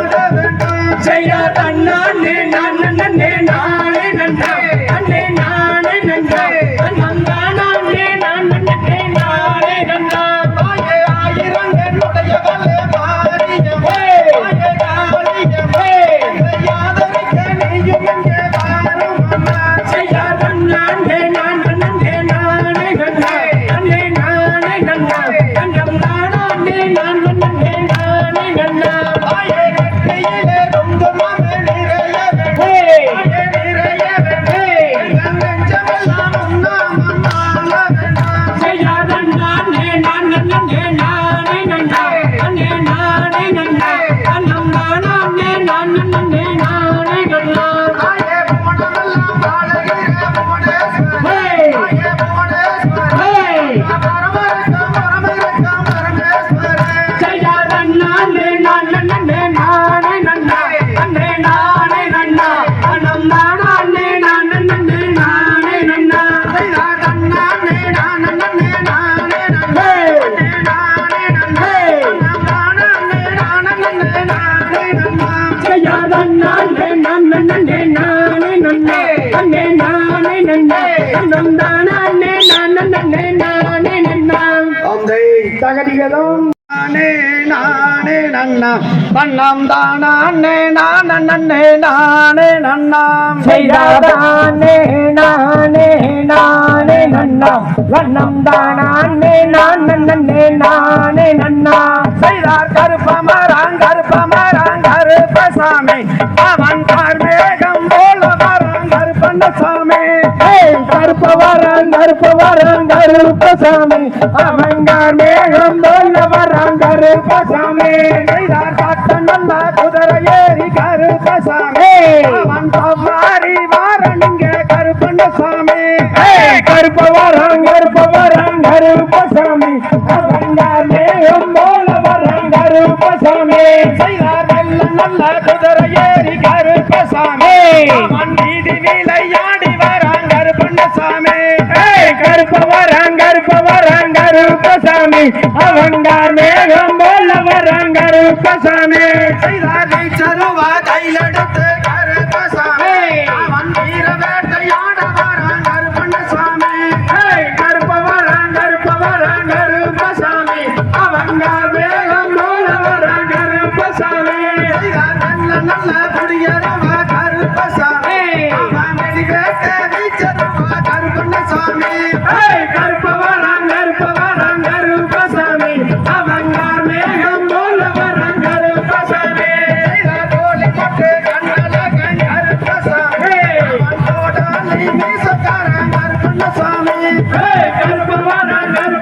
தகதிகதும் நானே நானே நன்னா வண்ணம் தானே நானே நானே நன்னாம் செய்தானே நானே நானே நன்னாம் வண்ணம் தானே நானே நானே நன்னாம் செய்தார் கருப்பமராங் கருப்பசாமி அவன் கார்மேகம் போல வராங் கருப்பண்ணசாமி கருப்பவரம் கருப்பசாமி அவங்கார் மேகம் போல வரான் கருப்பசாமி செய்தார் காட்ட நல்ல குதிரை ஏறி கருப்பசாமி அவன் சவாரி வாரணிங்க கருப்பண்ணசாமி கருப்பவரம் கருப்பசாமி அவங்கார் மேகம் போல வரான் கருப்பசாமி செய்தார் நல்ல நல்ல குதிரை ஏறி கருப்பசாமி அவன் வீதி விளையாடி வரான் கருப்பண்ணசாமி கருப்பவரம் கருப்பசாமி அவங்கார் மேகம் போல வரான் கருப்பசாமி செய்தார் சருவா கையிலெடுத்து கருப்பசாமி அவன் வீர வேட்டையாட வரான் கருப்பண்ணசாமி கருப்பவரம் கருப்பசாமி அவங்கார் மேகம் போல வரான் கருப்பசாமி செய்தார் நல்ல நல்ல குடியரவா கருப்பசாமி அவன் வெடிவேட்டை வீச்சருவா கருப்பண்ணசாமி கருப்பவரம் கருப்பசாமி அவங்கார் மேகம் போல வரான் கருப்பசாமி செய்தார் தோழி போட்டு கண்ணழகன் கருப்பசாமி அவன் தோடாலி மீசக்காரன் கருப்பண்ணசாமி கருப்பவரம்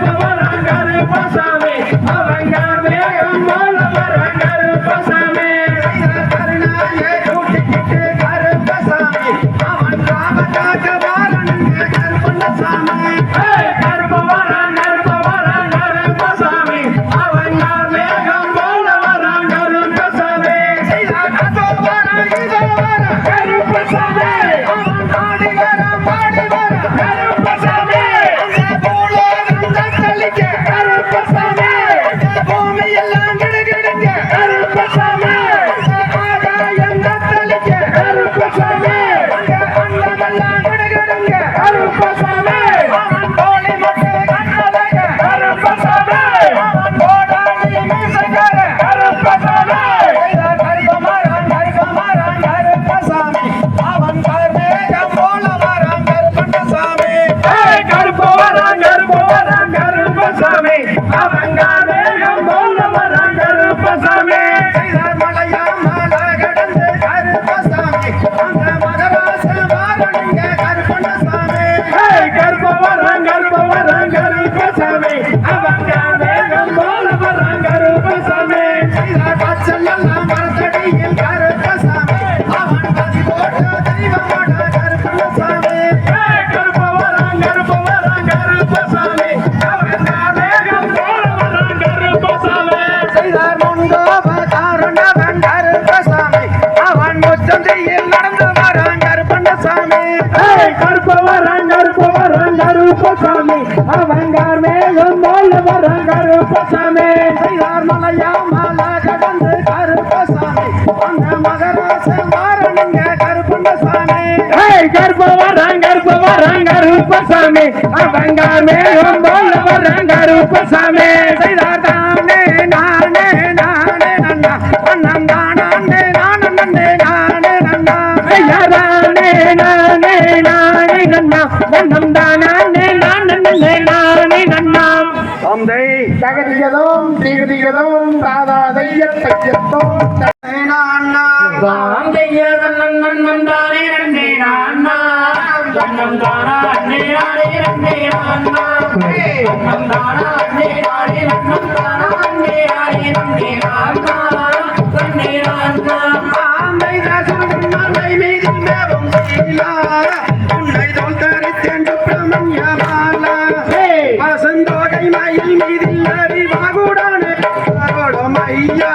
கருப்பசாமி அவங்கார் மேகம் போல வரான் கருப்பசாமி செய்தார் கருணாயை கூட்டிக்கிட்டு கருப்பசாமி அவன் ராமகாக வாரணுங்க கருப்பண்ணசாமி கருப்பவரம் கருப்பசாமி அவங்கார் மேகம் போல வரான் கருப்பசாமி செய்தார் அதோ வரான் இதோ வரான் கருப்பசாமி அவன் பாடி வரான் கருப்பசாமி அந்த பூலோகம் தத்தளிக்க கருப்பசாமி அந்த பூமி எல்லாம் கிடுகிடுங்க கருப்பசாமி அந்த ஆகாயம் தத்தளிக்க கருப்பசாமி அந்த அண்டமெல்லாம் கிடுகிடுங்க கருப்பசாமி அவன் தோழி மட்டும் கண்ணழக கருப்பசாமி அவன் கோடாலி மீசக்கார கருப்பசாமி செய்தார் கருப்பமரான் கருப்பசாமி அவன் கருமேகம் போல வரான் கருப்பண்ணசாமி கருப்பவரம் கருப்பசாமி அவங்கார் மேகம் போல வரான் கருப்பசாமி செய்தார் மலையா மலை கடந்து கருப்பசாமி அந்த மகராச வாரணிங்க கருப்பண்ணசாமி கருப்பவரம் கருப்பசாமி அவங்கார் மேகம் போல வரான் கருப்பசாமி செய்தார் பச்சையெல்லாம் மரத்தடியில் கருப்பசாமி அவன் பதி போட்ட தெய்வமோட கருப்பண்ணசாமி கருப்பவரம் கருப்பசாமி அவங்கார் மேகம் போல வரான் கருப்பசாமி செய்தார் முன்கோப காரணவன் கருப்பசாமி அவன் முச்சந்தியில் நடந்து வரான் கருப்பண்ணசாமி கருப்பவரம் கருப்பசாமி அவங்கார் மேகம் போல வரான் கருப்பசாமி செய்தார் மலையா மலை கடந்து கருப்பசாமி அந்த மகராச வாரணிங்க கருப்பண்ணசாமி கருப்பவரம் கருப்பசாமி அவங்கார் மேகம் போல வரான் கருப்பசாமி செய்தார் தானே நானே நானே நன்னா அண்ணம் தானே நானே நன்னா ஐயரானே நானே நன்னா வண்ணம் தானே நானே நன்னாம் தந்தை தகதிகதும் தீகதிகதும் தாதா தையத்தையத்தும் அண்ணா வாங்கைய நன்னன் தானே நன்னே நான்னா வண்ணம் தானா அன்னே நானே நன்னே நான்னா வண்ணம் தானா அன்னே நானே வண்ணம் தானா அன்னே நானே நன்னே நான்னா நன்னே நான்னா ஆந்தை தாசன் மலை மீது மேவும் சீலா உன்னை தோல் தரித்தென்று பிரமண்யமாலா வசந்தோகை மயில் மீதில் அறிவாகுடானே ஐயா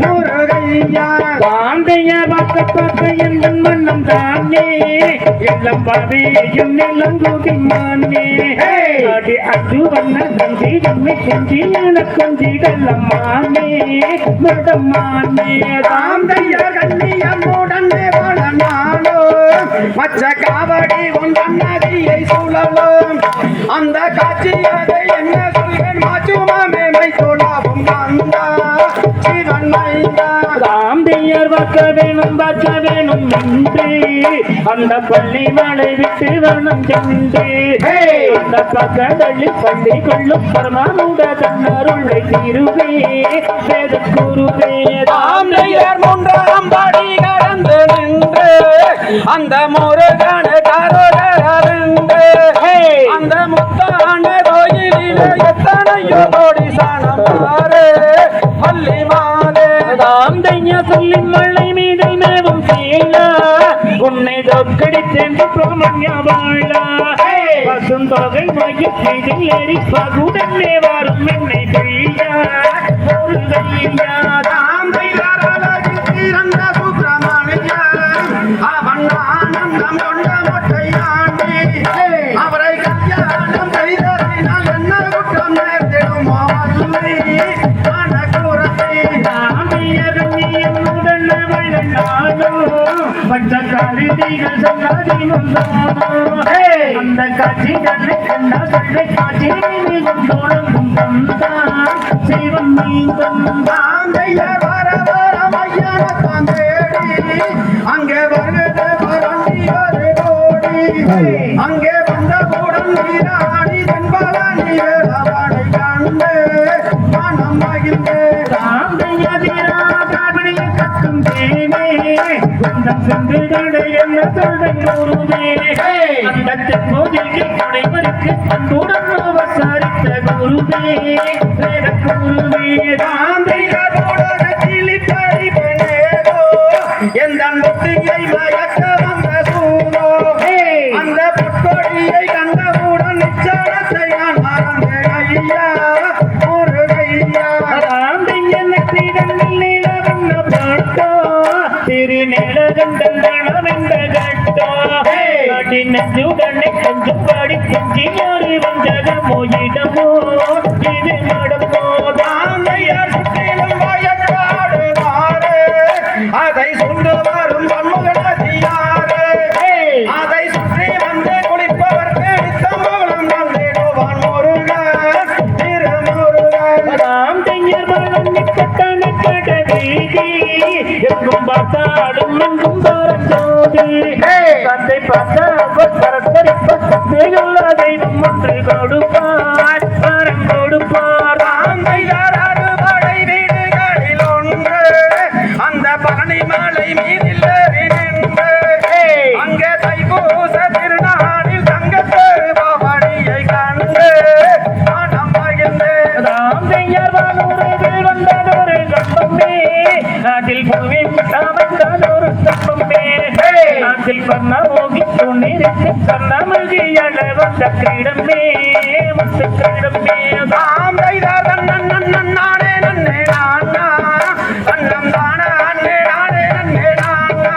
முருகையா பாந்தைய பக்க என் வண்ணம் தானே எல்லாம் பாதையும் நிலங்குகிமானே அடி அச்சு வண்ண தந்தி நம்மை கொஞ்சி எனக்கொஞ்சிடல்லம்மானே மடம்மானே தாந்தைய கண்ணியமுடனே வளநாளோ மச்ச காவடி உன் கண்ணதியை சூழலும் அந்த காட்சியதை என்ன சொல்வேன் மாச்சுமாமே மைத்தோடாவும் கந்தா சிவன் மைந்தா காந்தியர் வாக்க வேணும் என்று அந்த பள்ளி மலை விட்டு வனம் சென்று அந்த பக்கதள்ளி பள்ளி கொள்ளும் பரமானுட கண்ணருளை திருவே வேத குருவே ஆம்பையர் மூன்றாம் படி கடந்து நின்று அந்த முருகன கரோடருந்து அந்த முத்தான கோயிலிலே எத்தனையோ கோடி சாணம் பாரு பள்ளி மாலே காந்தைய சொல்லி மலை மீதில் மேவும் சீலா உன்னை தொக்கடித்தென்று பிரமண்ய வாழா பசுந்தொகை மயில் மீதில் ஏறி பகுடனே வரும் என்னை பெய்யா ஒரு கையா ஆம்பையர் அழகு திறந்த சுப்பிரமணிய அவன் ஆனந்தம் கொண்ட மொட்டையாண்டி அவரை கல்யாணம் செய்ததினால் என்ன குற்றம் நேர்ந்திடுமோ வல்லி மனக்குறத்தை அந்த காட்சிகளை கண்ட சொல்லை காட்சி சிவன் ஆந்தையர் வர வர மையனத்தான் தேடி அங்கே வருது பரண்டி ஒரு கோடி அங்கே வந்த கூடம் நீராடி தென்பழனி வேலவனை கண்டு மனம் மகிழ்ந்து கத்தும் தேனே சொந்தம் சென்று என்ன சொல்லுமே அந்த தென்போதில் குடைவருக்கு அன்புடன் அவசரித்த குருவே வேத குருவே ஆந்தையர் உலகத்தில் பறிபனேதோ எந்த முத்தியை மயக்க வந்த சூதோ அந்த புட்கொடியை கண்டவுடன் நிச்சலத்தை நான் மறந்தேன் ஐயா முருகையா திருநெஞ்சுடனை கொஞ்சம் பாடி கொஞ்சி யாரு வந்தகமோ இடமோ இது நடமோ ஆந்தையர் சுற்றிலும் வயக்காடு மாறு அதை சுண்டு வரும் பன்முகனதியாறு அதை சுற்றி வந்து குளிப்பவர்க்கு நித்தம்பலம் வந்திடுவான் முருகன் திருமுருகன் ராம்தையர் மனம் நிக்கட்டன கட வீதி எங்கும் பார்த்தாடும் எங்கும் பரஞ்சோதி தந்தை பார்த்த தெய்வம் ஒன்று கொடுப்பார் வரம் கொடுப்பார் ஆந்தையர் அறுபடை வீடுகளில் ஒன்று அந்த பழனி மலை மீதில் ஏறி நின்று அங்கே தைப்பூச திருநாளில் தங்கத்து பவனியை கண்டு மனம் மகிழ்ந்து ராம்தையர் வானூரில் வந்ததொரு கம்பமே நாட்டில் பூமி அமைந்ததொரு கம்பமே நாட்டில் பர்ணமோகி துணிருக்கு கண்ணமகியல வந்த கிடமே முத்து கிடமே ஆந்தையர் நானே நன்னே நானா அன்னம் தானா அன்னே நானே நன்னே நானா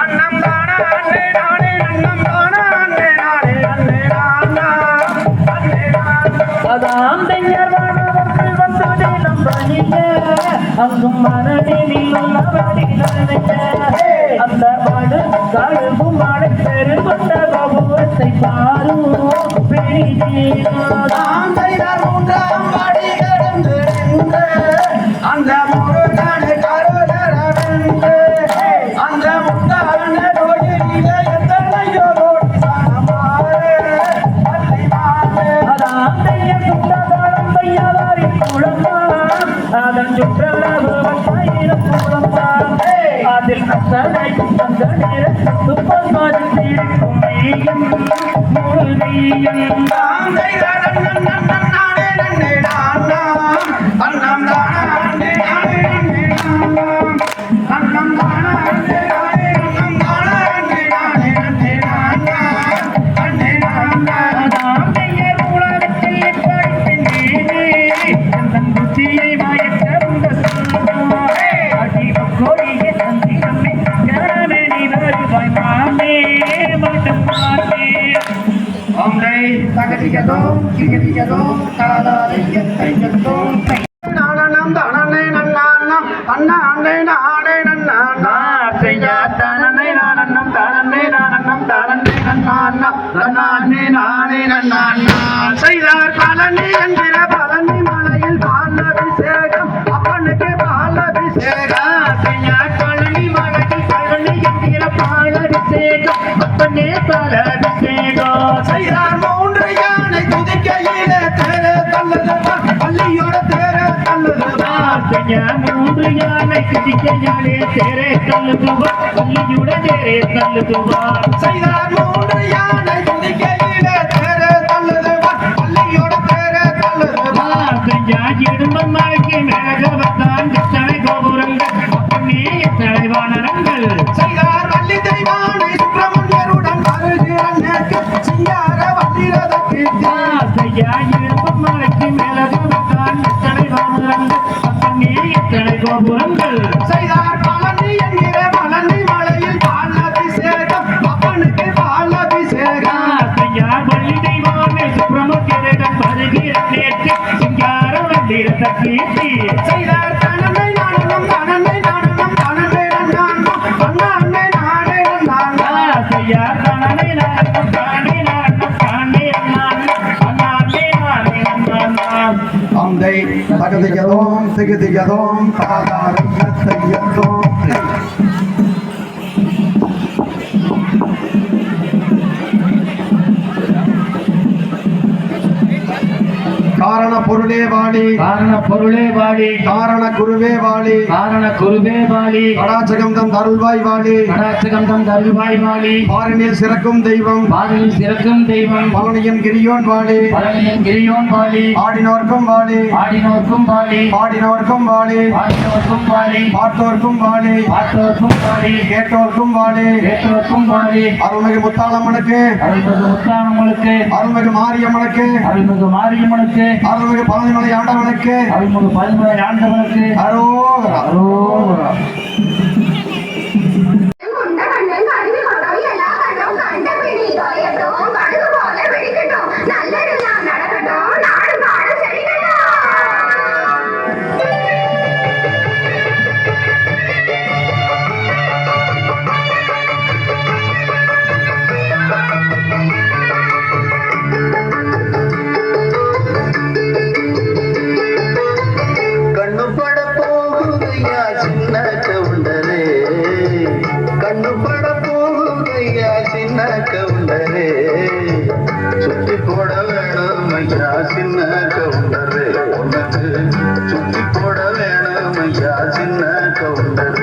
அன்னம் தானா அன்னே நானே அன்னம் தானா அன்னே நானே அன்னே நானா அன்னே நானா அதாந்தையர் வானவர்கள் வந்ததே நம்பனிய அங்கும் மனதில் உள்ளவரில் அந்த மாடு காடுவும் மாடை பெரு கொண்ட பகுவத்தை பாரும் ஆந்தையர் மூன்றாம் படி கடந்து நின்று அந்த முருகனை கருதரவிந்து அந்த முத்தான கோயிலிலே எத்தனையோ கோடி சாணமாறு பள்ளி மாறு அதாந்தையர் சுத்ததாரம் பையவாரின் குளமா அதன் சுற்றளவு பத்தாயிரம் குளமா அதில் அத்தனை அந்த நேரத்தில் துப்பமாதில் இருக்கும் மெய்யும் முருகையும் ஆந்தையர் நானே நன்னே நானா அன்னம் தானா அன்னே நானே நன்னே நானா அன்னம் தானா அன்னே நானே அன்னம் தானா அன்னே நானே நன்னே நானா அன்னே நானா அதாந்தையர் உலகத்தில் படித்தேனே தன் புத்தியை மயக்க வந்த சொல்லுமா அதிகம் கோடிய தந்தி நம்மை கரவெளி வருவாய் மாமே மட்டும் மாமே ஆந்தை தகதிகதோ கிகதிகதோ காலாதிகதோ நானனம் தானே நன்னானம் அண்ணா அண்ணே நானே நன்னானா செய்யா தானே நானன்னம் தானே நான நானே நானே நன்னான் செய்தார் பழனி என்கிற பழனி மலையில் பாலபிஷேகம் அப்பனுக்கு பாலபிஷேகம் செய்யார் பழனி மலையில் பழனி என்கிற பாலபிஷேகம் அப்பனே பாலபிஷேகம் செய்தார் மூன்று யானை துதிக்கையிலே தேர தள்ளுதுதான் பள்ளியோட தேர தள்ளுதுதான் செய்யார் மூன்று யானை குதிக்கையாலே தேரே தள்ளுதுவா பள்ளியுட தேரே தள்ளுதுவா செய்தார் மூன்று யானை துதிக்கையிலே தேர தள்ளுதுதான் பள்ளியோட தேர தள்ளுதுதான் செய்யார் இடும்பமாக்கி மேகவத்தான் எத்தனை கோபுரங்கள் அப்பனே எத்தனை வானரங்கள் செய்தார் வள்ளி தெய்வானை சுப்பிரமணியருடன் வருகிறக்கு சிங்கார வள்ளிரதற்கு செய்யார் இடும்பமாக்கி மேகவத்தான் எத்தனை வானரங்கள் அப்பனே எத்தனை கோபுரங்கள் செய்தார் பழனி என்கிற பழனி மலையில் பாலபிஷேகம் அப்பனுக்கு பாலபிஷேகம் செய்யார் வள்ளி தெய்வானை சுப்பிரமணியரிடம் வருகிற நேற்று சிங்கார வள்ளிரத கீர்த்தி செய்தார் தனனை நானும் தனனை நானும் தனனை நானும் அண்ணாண்ணே நானே நான் செய்யார் தனனை நானும் தானே நானும் தானே அண்ணாண்ணே நானே அண்ணாண்ணாம் தந்தை தகதிகதோம் திகதிகதோம் தாதாரம் தையதோம் காரண பொருளே வாழி காரண பொருளே வாழி காரண குருவே வாழி காரண குருவே வாழி கடாச்சகம் தம் அருள்வாய் வாழி கடாச்சகம் தம் தருவாய் வாழி பாரினில் சிறக்கும் தெய்வம் பாதையில் சிறக்கும் தெய்வம் பழனியின் கிரியோன் வாழி பழனியின் கிரியோன் வாழி ஆடினோர்க்கும் வாழி ஆடினோர்க்கும் வாழி பாடினோர்க்கும் வாழி பாடினோர்க்கும் வாழி பார்த்தோர்க்கும் வாழி பார்த்தோர்க்கும் வாழி கேட்டோர்க்கும் வாழி கேட்டோர்க்கும் வாழி அருள்மிகு முத்தாளம்மனுக்கு அருள்மிகு முத்தானம்மனுக்கு அருள்மிகு மாரியம்மனுக்கு அருள்மிகு மாரியம்மனுக்கு அருள்மிகு பழனிமலை ஆண்டவனுக்கு அருள்மிகு பல்முறை ஆண்டவனுக்கு அரோகரா அரோகரா கொண்ட கண்ணன் கருவி கொண்டோம் எல்லா கண்டோம் கண்ட பிடி தொலையட்டும் கடுகு போல வெடிக்கட்டும் நல்லதெல்லாம் நடக்கட்டும் நாடு காடு செழிக்கட்டும் கண்ணு பட போகுதையா சின்ன கவுண்டரே கண்ணு பட போகுதையா சின்ன கவுண்டரே சுத்தி போட வேணும் ஐயா சின்ன கவுண்டரே உனக்கு சுத்தி போட வேணும் ஐயா சின்ன கவுண்டரே